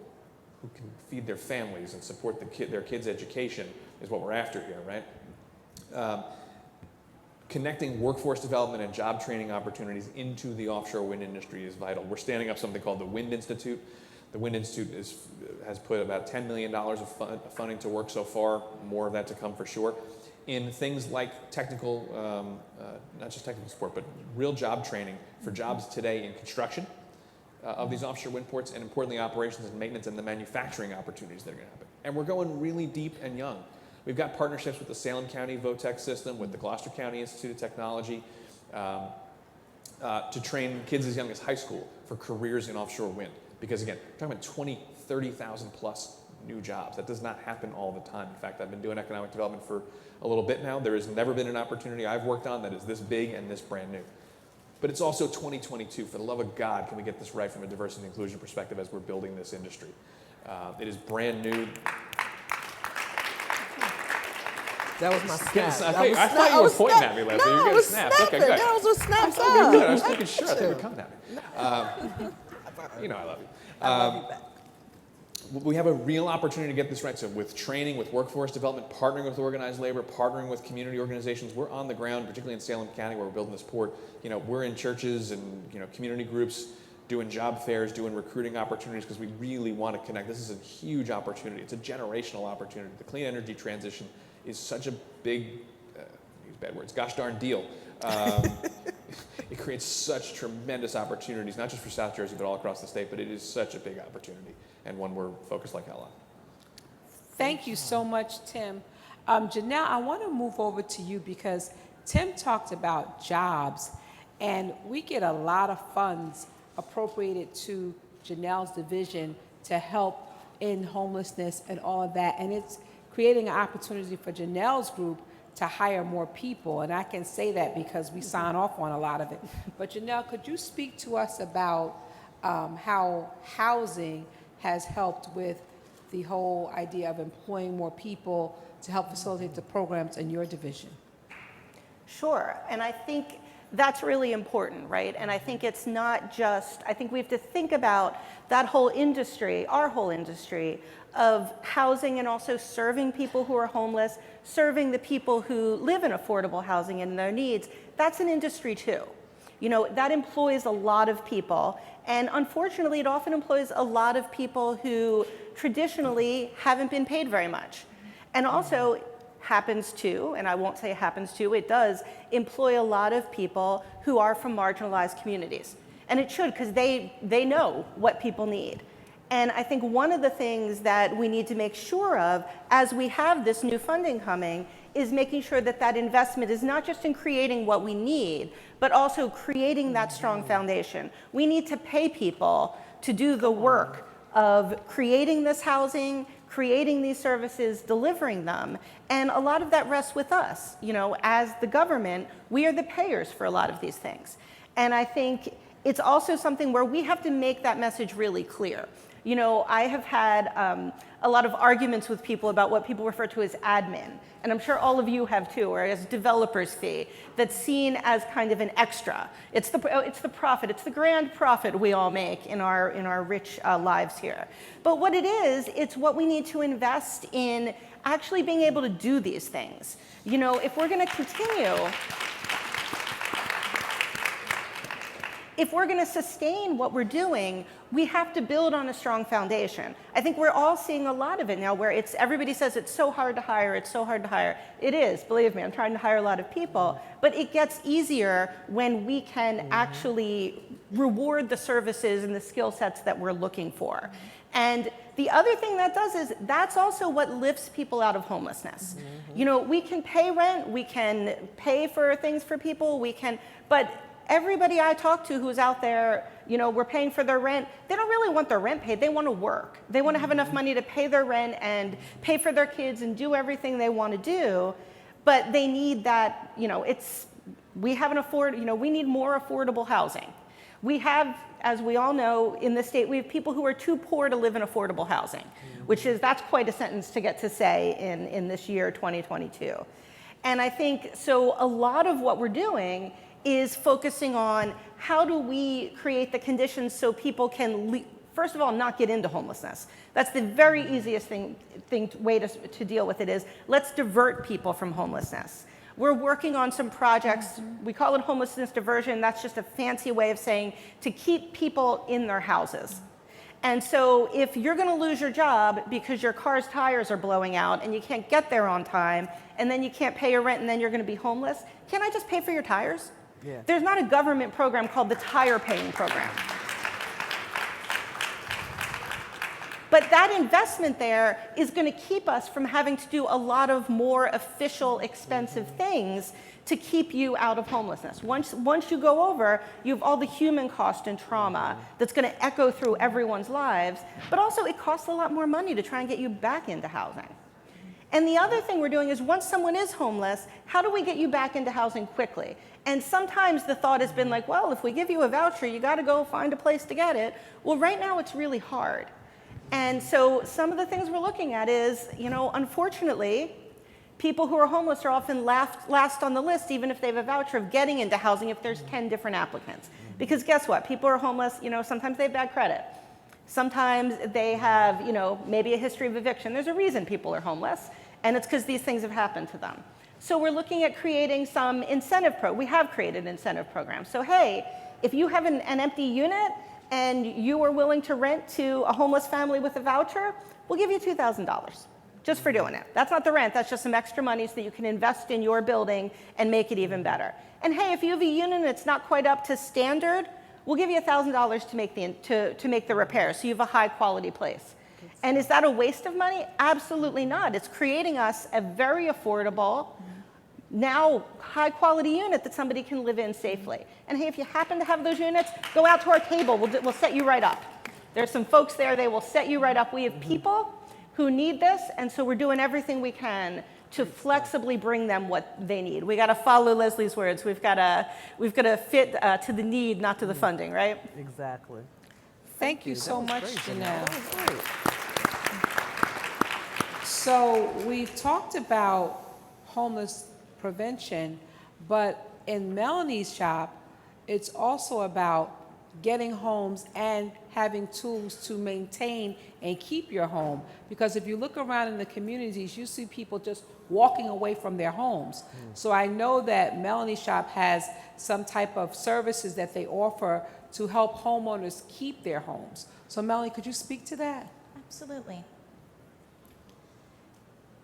who can feed their families and support their kids' education is what we're after here, right? Connecting workforce development and job training opportunities into the offshore wind industry is vital. We're standing up something called the Wind Institute. The Wind Institute has put about $10 million of funding to work so far, more of that to come for sure, in things like technical, not just technical support, but real job training for jobs today in construction of these offshore wind ports, and importantly, operations and maintenance and the manufacturing opportunities that are going to happen. And we're going really deep and young. We've got partnerships with the Salem County VOTEC system, with the Gloucester County Institute of Technology, to train kids as young as high school for careers in offshore wind. Because again, we're talking about 20, 30,000 plus new jobs. That does not happen all the time. In fact, I've been doing economic development for a little bit now. There has never been an opportunity I've worked on that is this big and this brand new. But it's also 2022. For the love of God, can we get this right from a diversity and inclusion perspective as we're building this industry? It is brand new. That was my snap. I thought you were pointing at me, Leslie. No, You're I getting was snaps. snapping. Okay, good. That was what snaps Okay, are. good. I was making sure. I think you were coming at me. You know I love you. I love you back. We have a real opportunity to get this right. So with training, with workforce development, partnering with organized labor, partnering with community organizations, we're on the ground, particularly in Salem County where we're building this port. You know, we're in churches and, you know, community groups, doing job fairs, doing recruiting opportunities because we really want to connect. This is a huge opportunity. It's a generational opportunity. The clean energy transition is such a big, use bad words, gosh darn deal. It creates such tremendous opportunities, not just for South Jersey, but all across the state, but it is such a big opportunity and one we're focused like hell on. Thank you so much, Tim. Janelle, I want to move over to you because Tim talked about jobs, and we get a lot of funds appropriated to Janelle's division to help in homelessness and all of that, and it's creating an opportunity for Janelle's group to hire more people, and I can say that because we sign off on a lot of it. But Janelle, could you speak to us about how housing has helped with the whole idea of employing more people to help facilitate the programs in your division? Sure, and I think that's really important, right? And I think it's not just, I think we have to think about that whole industry, our whole industry of housing and also serving people who are homeless, serving the people who live in affordable housing and their needs. That's an industry too. You know, that employs a lot of people, and unfortunately it often employs a lot of people who traditionally haven't been paid very much. And also happens to, and I won't say happens to, it does employ a lot of people who are from marginalized communities. And it should, because they know what people need. And I think one of the things that we need to make sure of as we have this new funding coming is making sure that that investment is not just in creating what we need, but also creating that strong foundation. We need to pay people to do the work of creating this housing, creating these services, delivering them. And a lot of that rests with us. You know, as the government, we are the payers for a lot of these things. And I think it's also something where we have to make that message really clear. You know, I have had a lot of arguments with people about what people refer to as admin. And I'm sure all of you have too, or as developer's fee, that's seen as kind of an extra. It's the profit, it's the grand profit we all make in our rich lives here. But what it is, it's what we need to invest in actually being able to do these things. You know, if we're gonna continue, if we're going to sustain what we're doing, we have to build on a strong foundation. I think we're all seeing a lot of it now where it's, everybody says it's so hard to hire, it's so hard to hire. It is, believe me, I'm trying to hire a lot of people, but it gets easier when we can actually reward the services and the skill sets that we're looking for. And the other thing that does is that's also what lifts people out of homelessness. You know, we can pay rent, we can pay for things for people, but everybody I talk to who's out there, you know, we're paying for their rent, they don't really want their rent paid, they want to work. They want to have enough money to pay their rent and pay for their kids and do everything they want to do, but they need that, you know, we need more affordable housing. We have, as we all know, in the state, we have people who are too poor to live in affordable housing, that's quite a sentence to get to say in this year, 2022. And I think, so a lot of what we're doing is focusing on how do we create the conditions so people can, first of all, not get into homelessness. That's the very easiest way to deal with it is, let's divert people from homelessness. We're working on some projects, we call it homelessness diversion, that's just a fancy way of saying to keep people in their houses. And so if you're gonna lose your job because your car's tires are blowing out and you can't get there on time, and then you can't pay your rent and then you're gonna be homeless, can't I just pay for your tires? Yeah. There's not a government program called the tire paying program. But that investment there is going to keep us from having to do a lot of more official, expensive things to keep you out of homelessness. Once you go over, you have all the human cost and trauma that's going to echo through everyone's lives, but also it costs a lot more money to try and get you back into housing. And the other thing we're doing is once someone is homeless, how do we get you back into housing quickly? And sometimes the thought has been like, well, if we give you a voucher, you got to go find a place to get it. Well, right now it's really hard. And so some of the things we're looking at is, you know, unfortunately, people who are homeless are often last on the list, even if they have a voucher, of getting into housing if there's 10 different applicants. Because guess what? People who are homeless, you know, sometimes they have bad credit. Sometimes they have, you know, maybe a history of eviction. There's a reason people are homeless, and it's because these things have happened to them. So we're looking at creating some we have created incentive programs. So hey, if you have an empty unit and you are willing to rent to a homeless family with a voucher, we'll give you $2,000 just for doing it. That's not the rent, that's just some extra money so that you can invest in your building and make it even better. And hey, if you have a unit that's not quite up to standard, we'll give you $1,000 to make the repair so you have a high quality place. And is that a waste of money? Absolutely not. It's creating us a very affordable, now high quality unit that somebody can live in safely. And hey, if you happen to have those units, go out to our table, we'll set you right up. There's some folks there, they will set you right up. We have people who need this, and so we're doing everything we can to flexibly bring them what they need. We gotta follow Leslie's words. We've gotta fit to the need, not to the funding, right? Exactly. Thank you so much, Janelle. So we've talked about homeless prevention, but in Melanie's shop, it's also about getting homes and having tools to maintain and keep your home. Because if you look around in the communities, you see people just walking away from their homes. So I know that Melanie's shop has some type of services that they offer to help homeowners keep their homes. So Melanie, could you speak to that? Absolutely.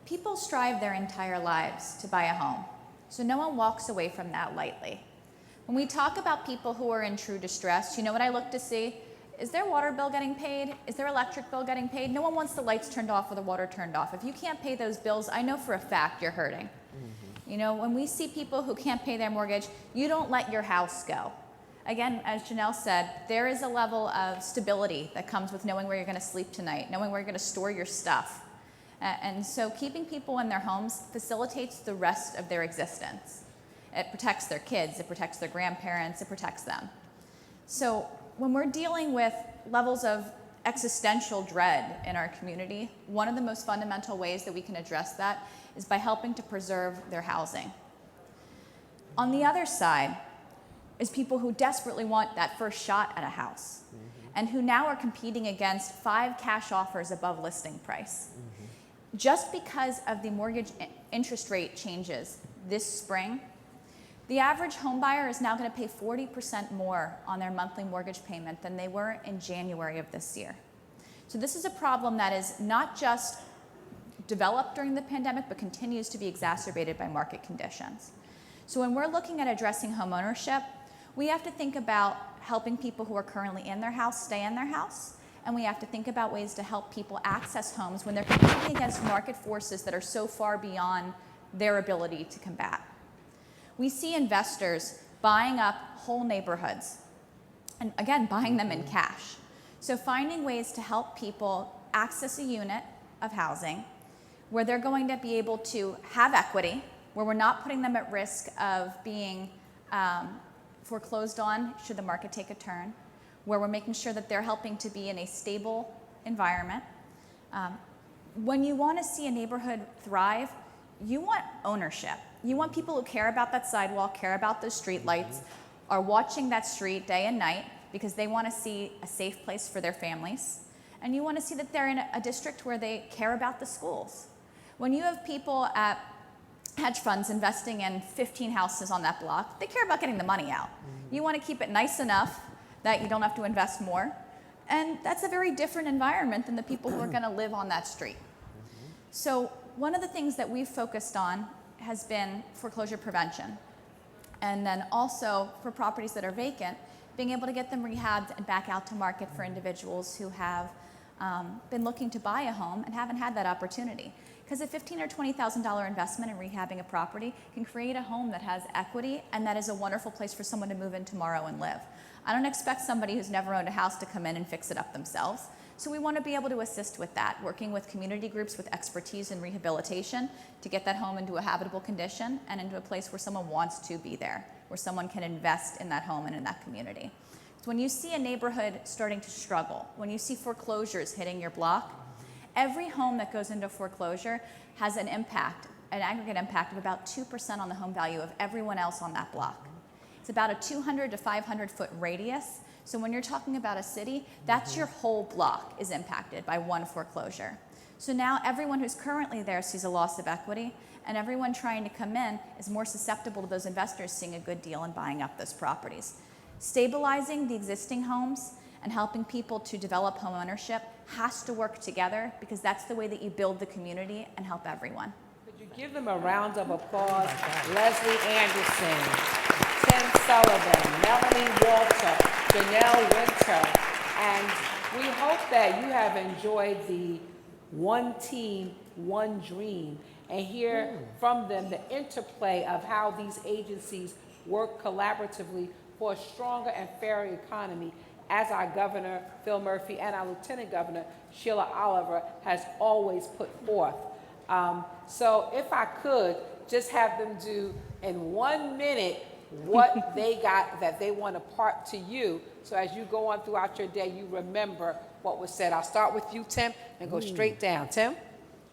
People strive their entire lives to buy a home, so no one walks away from that lightly. When we talk about people who are in true distress, you know what I look to see? Is their water bill getting paid? Is their electric bill getting paid? No one wants the lights turned off or the water turned off. If you can't pay those bills, I know for a fact you're hurting. You know, when we see people who can't pay their mortgage, you don't let your house go. Again, as Janelle said, there is a level of stability that comes with knowing where you're going to sleep tonight, knowing where you're going to store your stuff. And so keeping people in their homes facilitates the rest of their existence. It protects their kids, it protects their grandparents, it protects them. So when we're dealing with levels of existential dread in our community, one of the most fundamental ways that we can address that is by helping to preserve their housing. On the other side is people who desperately want that first shot at a house and who now are competing against 5 cash offers above listing price. Just because of the mortgage interest rate changes this spring, the average home buyer is now going to pay 40% more on their monthly mortgage payment than they were in January of this year. So this is a problem that is not just developed during the pandemic, but continues to be exacerbated by market conditions. So when we're looking at addressing homeownership, we have to think about helping people who are currently in their house stay in their house, and we have to think about ways to help people access homes when they're competing against market forces that are so far beyond their ability to combat. We see investors buying up whole neighborhoods, and again, buying them in cash. So finding ways to help people access a unit of housing where they're going to be able to have equity, where we're not putting them at risk of being foreclosed on should the market take a turn, where we're making sure that they're helping to be in a stable environment. When you want to see a neighborhood thrive, you want ownership. You want people who care about that sidewalk, care about those street lights, are watching that street day and night because they want to see a safe place for their families. And you want to see that they're in a district where they care about the schools. When you have people at hedge funds investing in 15 houses on that block, they care about getting the money out. You want to keep it nice enough that you don't have to invest more. And that's a very different environment than the people who are going to live on that street. So one of the things that we've focused on has been foreclosure prevention. And then also for properties that are vacant, being able to get them rehabbed and back out to market for individuals who have been looking to buy a home and haven't had that opportunity. Because a $15,000 or $20,000 investment in rehabbing a property can create a home that has equity and that is a wonderful place for someone to move in tomorrow and live. I don't expect somebody who's never owned a house to come in and fix it up themselves. So we want to be able to assist with that, working with community groups with expertise in rehabilitation to get that home into a habitable condition and into a place where someone wants to be there, where someone can invest in that home and in that community. So when you see a neighborhood starting to struggle, when you see foreclosures hitting your block, every home that goes into foreclosure has an impact, an aggregate impact of about 2% on the home value of everyone else on that block. It's about a 200 to 500 foot radius. So when you're talking about a city, that's your whole block is impacted by one foreclosure. So now everyone who's currently there sees a loss of equity, and everyone trying to come in is more susceptible to those investors seeing a good deal and buying up those properties. Stabilizing the existing homes and helping people to develop home ownership has to work together because that's the way that you build the community and help everyone. Could you give them a round of applause? Leslie Anderson, Tim Sullivan, Melanie Walter, Janelle Winter, and we hope that you have enjoyed the One Team, One Dream, and hear from them the interplay of how these agencies work collaboratively for a stronger and fairer economy, as our Governor, Phil Murphy, and our Lieutenant Governor, Sheila Oliver, has always put forth. So if I could, just have them do in 1 minute what they got that they want to part to you, so as you go on throughout your day, you remember what was said. I'll start with you, Tim, and go straight down. Tim?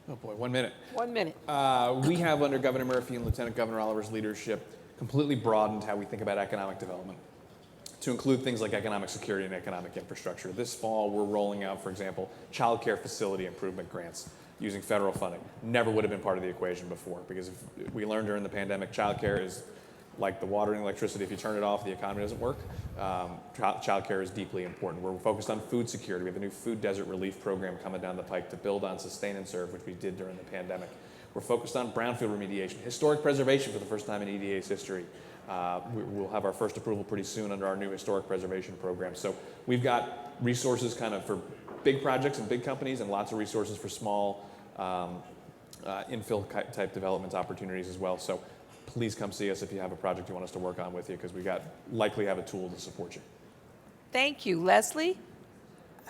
Oh boy, 1 minute. 1 minute. We have, under Governor Murphy and Lieutenant Governor Oliver's leadership, completely broadened how we think about economic development to include things like economic security and economic infrastructure. This fall, we're rolling out, for example, child care facility improvement grants using federal funding. Never would have been part of the equation before, because if we learned during the pandemic, child care is like the water and electricity. If you turn it off, the economy doesn't work. Child care is deeply important. We're focused on food security. We have a new food desert relief program coming down the pike to build on Sustain and Serve, which we did during the pandemic. We're focused on brownfield remediation, historic preservation for the first time in EDA's history. We'll have our first approval pretty soon under our new historic preservation program. So we've got resources kind of for big projects and big companies, and lots of resources for small infill type development opportunities as well. So please come see us if you have a project you want us to work on with you, because we likely have a tool to support you. Thank you. Leslie?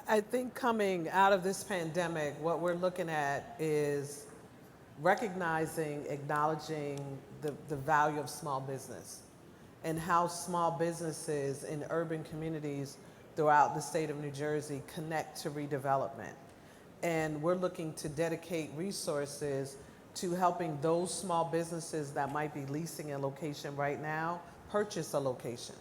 I think coming out of this pandemic, what we're looking at is recognizing, acknowledging the value of small business and how small businesses in urban communities throughout the state of New Jersey connect to redevelopment. And we're looking to dedicate resources to helping those small businesses that might be leasing a location right now purchase a location.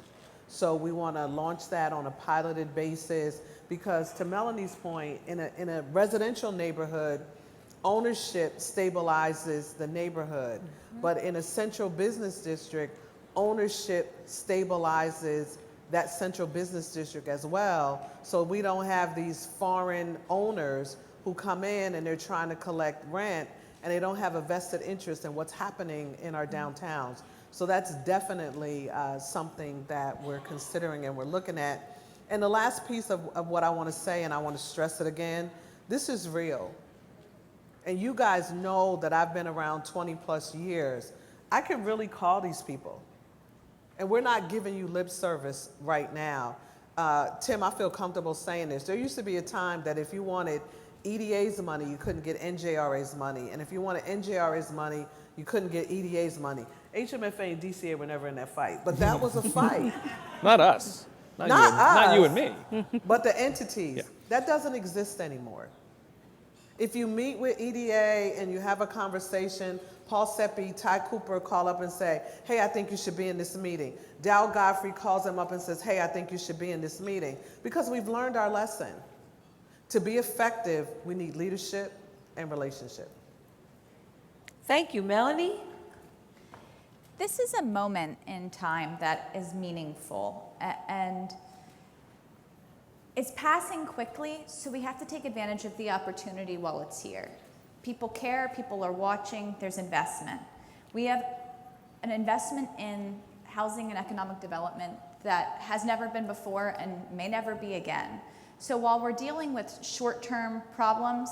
So we want to launch that on a piloted basis, because to Melanie's point, in a residential neighborhood, ownership stabilizes the neighborhood. But in a central business district, ownership stabilizes that central business district as well. So we don't have these foreign owners who come in and they're trying to collect rent and they don't have a vested interest in what's happening in our downtowns. So that's definitely something that we're considering and we're looking at. And the last piece of what I want to say, and I want to stress it again, this is real. And you guys know that I've been around 20 plus years. I can really call these people. And we're not giving you lip service right now. Tim, I feel comfortable saying this. There used to be a time that if you wanted EDA's money, you couldn't get NJRA's money. And if you wanted NJRA's money, you couldn't get EDA's money. HMFA and DCA were never in that fight, but that was a fight. Not us. Not you and me. But the entities, Yeah. that doesn't exist anymore. If you meet with EDA and you have a conversation, Paul Seppi, Ty Cooper call up and say, hey, I think you should be in this meeting. Dow Godfrey calls them up and says, hey, I think you should be in this meeting. Because we've learned our lesson. To be effective, we need leadership and relationship. Thank you. Melanie? This is a moment in time that is meaningful, and it's passing quickly, so we have to take advantage of the opportunity while it's here. People care, people are watching, there's investment. We have an investment in housing and economic development that has never been before and may never be again. So while we're dealing with short-term problems,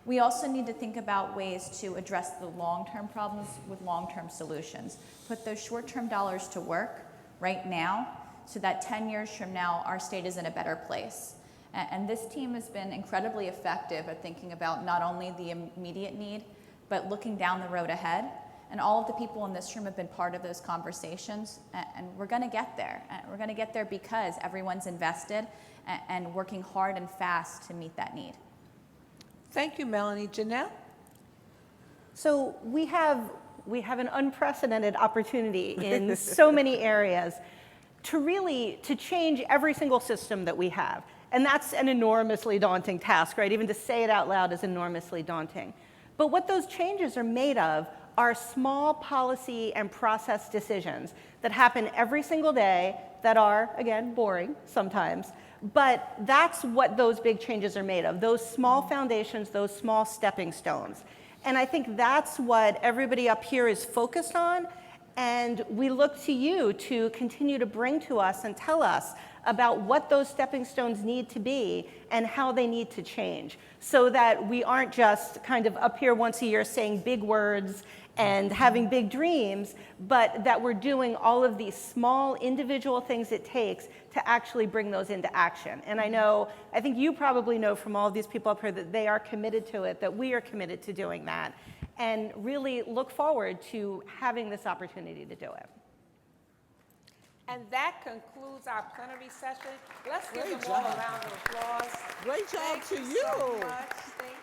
we also need to think about ways to address the long-term problems with long-term solutions. Put those short-term dollars to work right now so that 10 years from now, our state is in a better place. And this team has been incredibly effective at thinking about not only the immediate need, but looking down the road ahead. And all of the people in this room have been part of those conversations, and we're gonna get there. We're gonna get there because everyone's invested and working hard and fast to meet that need. Thank you, Melanie. Janelle? So we have an unprecedented opportunity in so many areas to change every single system that we have. And that's an enormously daunting task, right? Even to say it out loud is enormously daunting. But what those changes are made of are small policy and process decisions that happen every single day that are, again, boring sometimes. But that's what those big changes are made of, those small foundations, those small stepping stones. And I think that's what everybody up here is focused on. And we look to you to continue to bring to us and tell us about what those stepping stones need to be and how they need to change, so that we aren't just kind of up here once a year saying big words and having big dreams, but that we're doing all of these small individual things it takes to actually bring those into action. And I think you probably know from all of these people up here that they are committed to it, that we are committed to doing that, and really look forward to having this opportunity to do it. And that concludes our plenary session. Let's give Great them all job. a round of applause. Great job Thank to you you. so much. Thank